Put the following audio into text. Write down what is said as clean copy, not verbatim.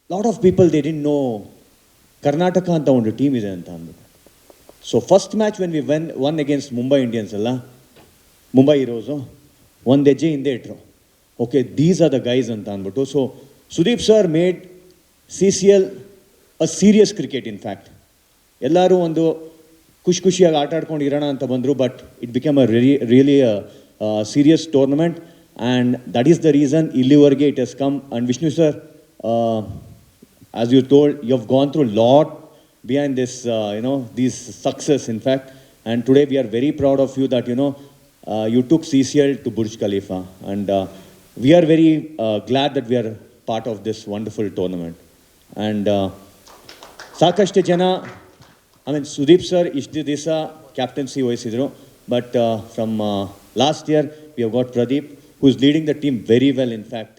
lot of people, they didn't know Karnataka anta ಒಂದು team ಇದೆ ಅಂತ ಅಂದ್ಬಿಟ್ಟು. So first match when we won against Mumbai Indians ಅಲ್ಲ, Mumbai Heroes, ಒಂದು ಹೆಜ್ಜೆ ಹಿಂದೆ ಇಟ್ರು. Okay, these are the guys ಅಂತ ಅಂದ್ಬಿಟ್ಟು. So Sudeep sir made CCL a serious cricket in fact. ಎಲ್ಲರೂ ಒಂದು ಖುಷಿಯಾಗಿ ಆಟ ಆಡ್ಕೊಂಡು ಇರೋಣ ಅಂತ ಬಂದರು, but it become a really serious tournament and that is the reason ಇಲ್ಲಿವರೆಗೆ it has come. And Vishnu sir, as you told, you have gone through lot behind this, these success in fact, and today we are very proud of you that you took CCL to Burj Khalifa, and we are very glad that we are part of this wonderful tournament. And ಸಾಕಷ್ಟು ಜನ, Sudeep sir ಇಷ್ಟು ದಿವಸ captaincy ವಹಿಸಿದ್ರು, but from last year we have got Pradeep who is leading the team very well in fact.